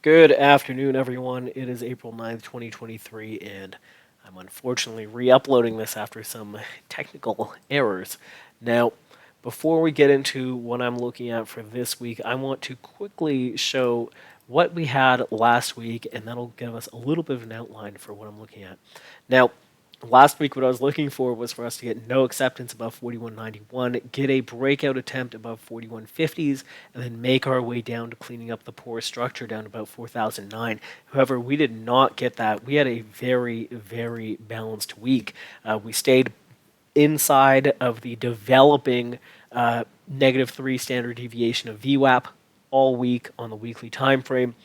Good afternoon, everyone. It is April 9th, 2023, and I'm unfortunately re uploading this after some technical errors. Now, before we get into what I'm looking at for this week, I want to quickly show what we had last week, and that'll give us a little bit of an outline for what I'm looking at. Now, last week, what I was looking for was for us to get no acceptance above 4191, get a breakout attempt above 4150s, and then make our way down to cleaning up the poor structure down to about 4009. However, we did not get that. We had a very, very balanced week. We stayed inside of the developing -3 standard deviation of VWAP all week on the weekly time frame.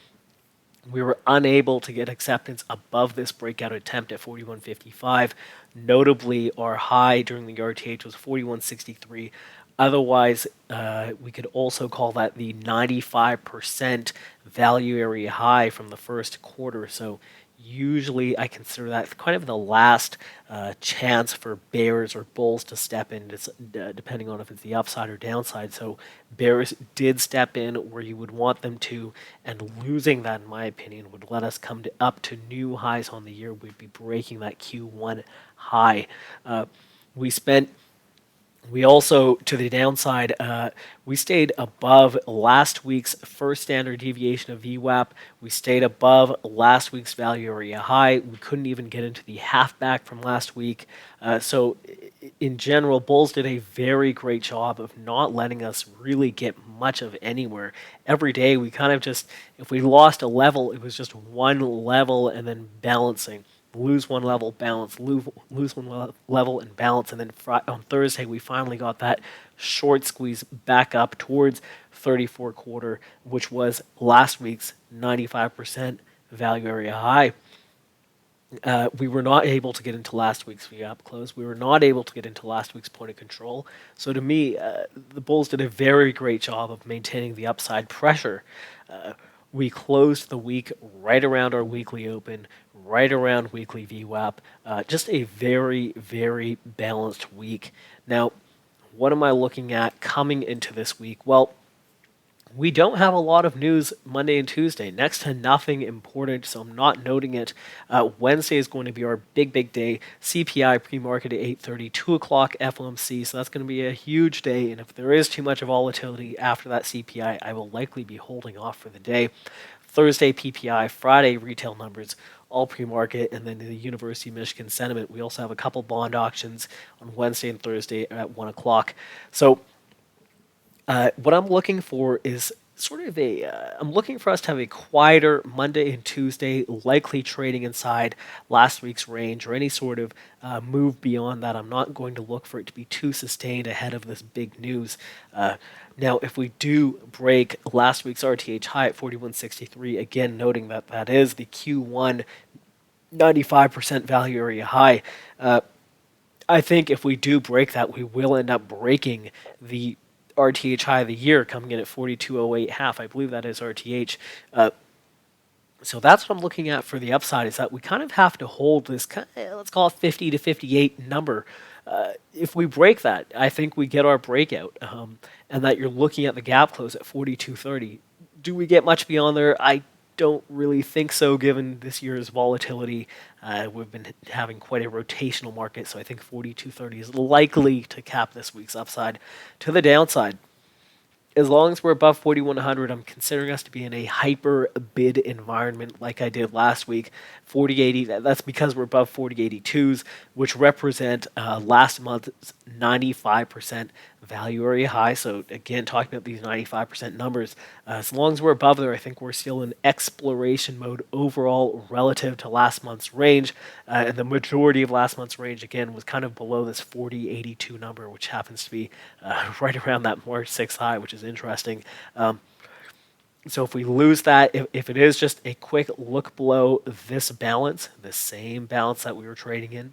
We were unable to get acceptance above this breakout attempt at 41.55. Notably, our high during the RTH was 41.63. Otherwise, we could also call that the 95% value area high from the first quarter. So usually I consider that kind of the last chance for bears or bulls to step in, depending on if it's the upside or downside. So bears did step in where you would want them to, and losing that, in my opinion, would let us come up to new highs on the year. We'd be breaking that Q1 high. We spent we also, to the downside, we stayed above last week's first standard deviation of VWAP. We stayed above last week's value area high. We couldn't even get into the halfback from last week. So, in general, bulls did a very great job of not letting us really get much of anywhere. Every day, we kind of just, if we lost a level, it was just one level and then balancing. Lose one level, balance, lose one level, and balance. And then on Thursday, we finally got that short squeeze back up towards 34 quarter, which was last week's 95% value area high. We were not able to get into last week's VWAP close. We were not able to get into last week's point of control. So to me, the bulls did a very great job of maintaining the upside pressure. We closed the week right around our weekly open, right around weekly VWAP. Just a very, very balanced week. Now, what am I looking at coming into this week? Well, we don't have a lot of news Monday and Tuesday. Next to nothing important, so I'm not noting it. Wednesday is going to be our big day. CPI pre-market at 8:30, 2 o'clock FOMC, so that's going to be a huge day. And if there is too much volatility after that CPI, I will likely be holding off for the day. Thursday PPI, Friday retail numbers, all pre-market, and then the University of Michigan sentiment. We also have a couple bond auctions on Wednesday and Thursday at 1 o'clock. So what I'm looking for is sort of I'm looking for us to have a quieter Monday and Tuesday, likely trading inside last week's range or any sort of move beyond that. I'm not going to look for it to be too sustained ahead of this big news. Now, if we do break last week's RTH high at 41.63, again, noting that that is the Q1 95% value area high, I think if we do break that, we will end up breaking the RTH high of the year, coming in at 42.08 half. I believe that is RTH. So that's what I'm looking at for the upside, is that we kind of have to hold this, let's call it 50 to 58 number. If we break that, I think we get our breakout, and that you're looking at the gap close at 42.30. Do we get much beyond there? I don't really think so, given this year's volatility. We've been having quite a rotational market, so I think 42.30 is likely to cap this week's upside. To the downside, as long as we're above 4100, I'm considering us to be in a hyper bid environment like I did last week. 4080, that's because we're above 4082s, which represent last month's 95% value area high. So again, talking about these 95% numbers, as long as we're above there, I think we're still in exploration mode overall relative to last month's range. And the majority of last month's range, again, was kind of below this 4082 number, which happens to be right around that March 6th high, which is interesting. So if we lose that, if it is just a quick look below this balance, the same balance that we were trading in,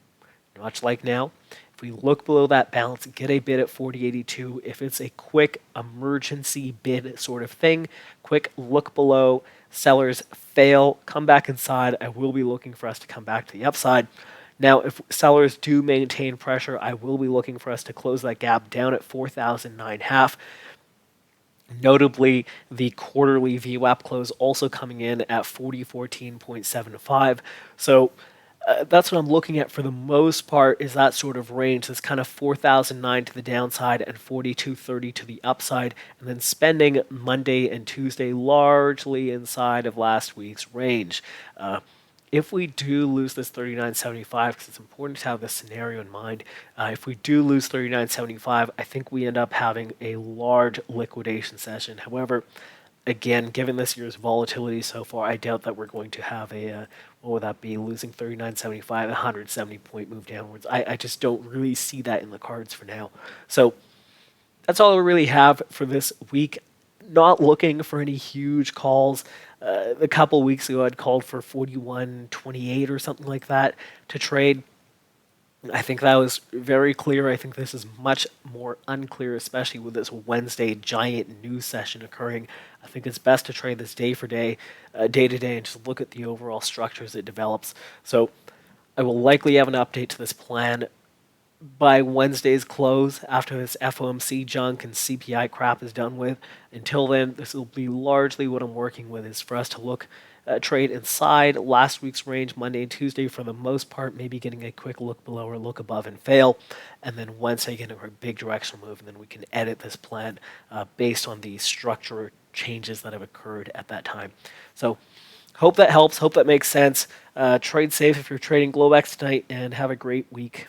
much like now, if we look below that balance, get a bid at 4082. If it's a quick emergency bid sort of thing, quick look below, sellers fail, come back inside, I will be looking for us to come back to the upside. Now, if sellers do maintain pressure, I will be looking for us to close that gap down at 4,009 half. Notably, the quarterly VWAP close also coming in at 4014.75. So that's what I'm looking at for the most part, is that sort of range. That's kind of 4,009 to the downside and 4,230 to the upside. And then spending Monday and Tuesday largely inside of last week's range. If we do lose this 39.75, because it's important to have this scenario in mind, if we do lose 39.75, I think we end up having a large liquidation session. However, again, given this year's volatility so far, I doubt that we're going to have what would that be, losing 39.75, 170-point move downwards. I just don't really see that in the cards for now. So that's all I really have for this week. Not looking for any huge calls. A couple weeks ago, I'd called for 41.28 or something like that to trade. I think that was very clear. I think this is much more unclear, especially with this Wednesday giant news session occurring. I think it's best to trade this day for day, day to day, and just look at the overall structure as it develops. So I will likely have an update to this plan by Wednesday's close, after this FOMC junk and CPI crap is done with. Until then, this will be largely what I'm working with, is for us to look trade inside last week's range Monday and Tuesday for the most part, maybe getting a quick look below or look above and fail, and then Wednesday getting a big directional move, and then we can edit this plan based on the structure changes that have occurred at that time. So hope that helps, hope that makes sense. Trade safe if you're trading Globex tonight, and have a great week.